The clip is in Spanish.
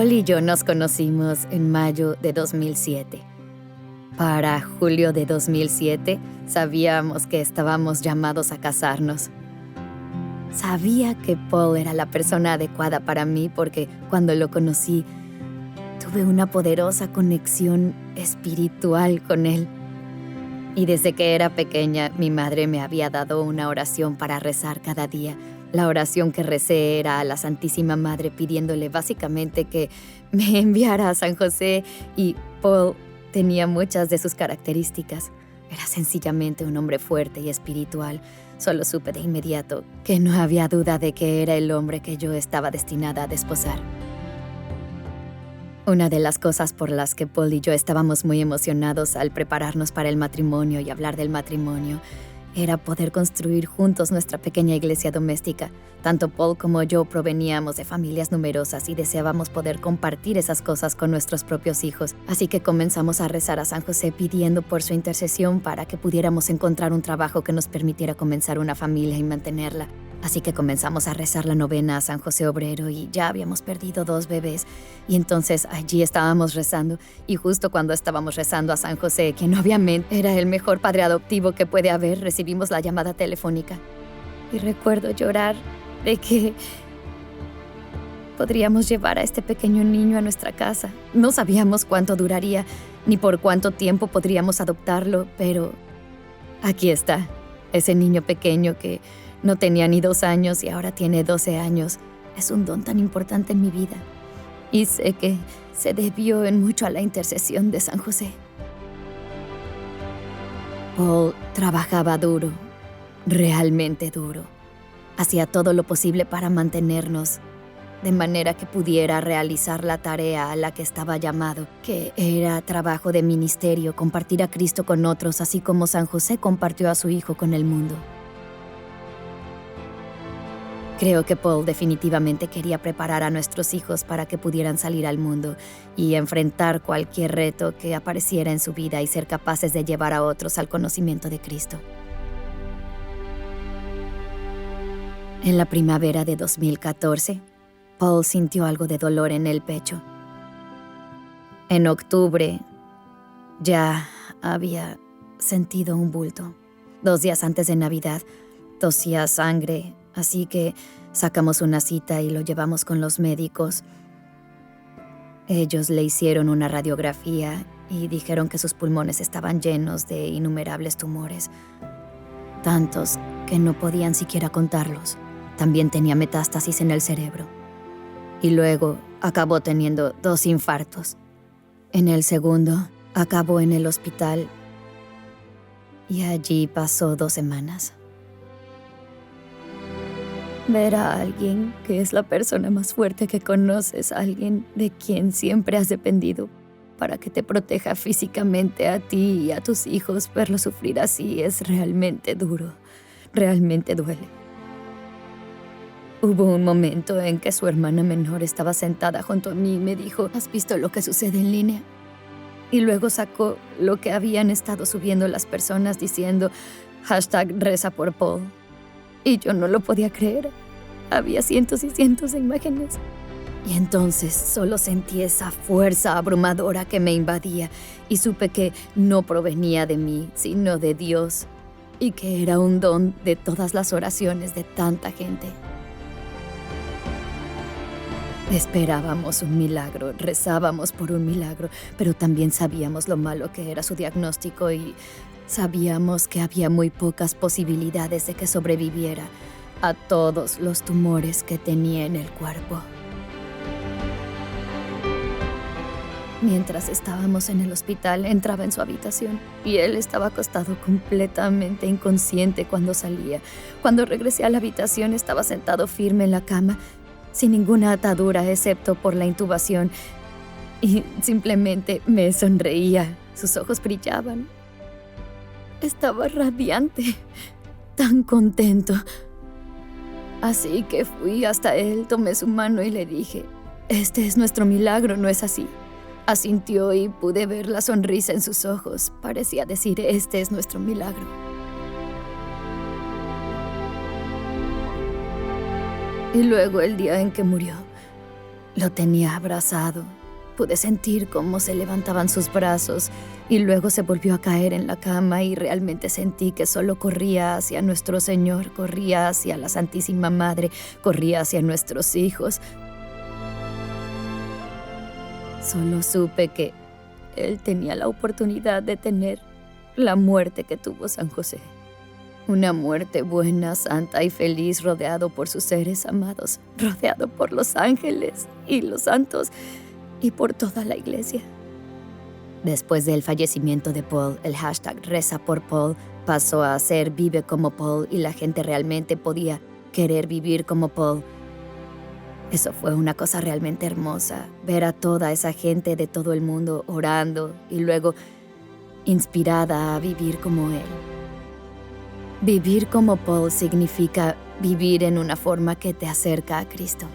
Paul y yo nos conocimos en mayo de 2007. Para julio de 2007 sabíamos que estábamos llamados a casarnos. Sabía que Paul era la persona adecuada para mí porque cuando lo conocí, tuve una poderosa conexión espiritual con él. Y desde que era pequeña, mi madre me había dado una oración para rezar cada día. La oración que recé era a la Santísima Madre pidiéndole básicamente que me enviara a San José, y Paul tenía muchas de sus características. Era sencillamente un hombre fuerte y espiritual. Solo supe de inmediato que no había duda de que era el hombre que yo estaba destinada a desposar. Una de las cosas por las que Paul y yo estábamos muy emocionados al prepararnos para el matrimonio y hablar del matrimonio era poder construir juntos nuestra pequeña iglesia doméstica. Tanto Paul como yo proveníamos de familias numerosas y deseábamos poder compartir esas cosas con nuestros propios hijos. Así que comenzamos a rezar a San José pidiendo por su intercesión para que pudiéramos encontrar un trabajo que nos permitiera comenzar una familia y mantenerla. Así que comenzamos a rezar la novena a San José Obrero y ya habíamos perdido 2 bebés. Y entonces allí estábamos rezando, y justo cuando estábamos rezando a San José, quien obviamente era el mejor padre adoptivo que puede haber, recibimos la llamada telefónica. Y recuerdo llorar de que podríamos llevar a este pequeño niño a nuestra casa. No sabíamos cuánto duraría, ni por cuánto tiempo podríamos adoptarlo, pero aquí está, ese niño pequeño que no tenía ni 2 años y ahora tiene 12 años. Es un don tan importante en mi vida. Y sé que se debió en mucho a la intercesión de San José. Paul trabajaba duro, realmente duro. Hacía todo lo posible para mantenernos, de manera que pudiera realizar la tarea a la que estaba llamado, que era trabajo de ministerio, compartir a Cristo con otros, así como San José compartió a su Hijo con el mundo. Creo que Paul definitivamente quería preparar a nuestros hijos para que pudieran salir al mundo y enfrentar cualquier reto que apareciera en su vida y ser capaces de llevar a otros al conocimiento de Cristo. En la primavera de 2014, Paul sintió algo de dolor en el pecho. En octubre, ya había sentido un bulto. 2 días antes de Navidad, tosía sangre. Así que sacamos una cita y lo llevamos con los médicos. Ellos le hicieron una radiografía y dijeron que sus pulmones estaban llenos de innumerables tumores, tantos que no podían siquiera contarlos. También tenía metástasis en el cerebro. Y luego acabó teniendo 2 infartos. En el segundo, acabó en el hospital y allí pasó 2 semanas. Ver a alguien que es la persona más fuerte que conoces, alguien de quien siempre has dependido para que te proteja físicamente a ti y a tus hijos, verlo sufrir así es realmente duro, realmente duele. Hubo un momento en que su hermana menor estaba sentada junto a mí y me dijo: ¿has visto lo que sucede en línea? Y luego sacó lo que habían estado subiendo las personas diciendo #reza por Paul. Y yo no lo podía creer. Había cientos y cientos de imágenes. Y entonces solo sentí esa fuerza abrumadora que me invadía y supe que no provenía de mí, sino de Dios, y que era un don de todas las oraciones de tanta gente. Esperábamos un milagro, rezábamos por un milagro, pero también sabíamos lo malo que era su diagnóstico y sabíamos que había muy pocas posibilidades de que sobreviviera a todos los tumores que tenía en el cuerpo. Mientras estábamos en el hospital, entraba en su habitación y él estaba acostado completamente inconsciente cuando salía. Cuando regresé a la habitación, estaba sentado firme en la cama, sin ninguna atadura excepto por la intubación, y simplemente me sonreía. Sus ojos brillaban. Estaba radiante, tan contento. Así que fui hasta él, tomé su mano y le dije: «Este es nuestro milagro, ¿no es así?». Asintió y pude ver la sonrisa en sus ojos. Parecía decir: «Este es nuestro milagro». Y luego el día en que murió, Lo tenía abrazado. Pude sentir cómo se levantaban sus brazos y luego se volvió a caer en la cama y realmente sentí que solo corría hacia nuestro Señor, corría hacia la Santísima Madre, corría hacia nuestros hijos. Solo supe que él tenía la oportunidad de tener la muerte que tuvo San José. Una muerte buena, santa y feliz, rodeado por sus seres amados, rodeado por los ángeles y los santos y por toda la iglesia. Después del fallecimiento de Paul, el hashtag Reza por Paul pasó a ser Vive como Paul y la gente realmente podía querer vivir como Paul. Eso fue una cosa realmente hermosa, ver a toda esa gente de todo el mundo orando y luego inspirada a vivir como él. Vivir como Paul significa vivir en una forma que te acerca a Cristo.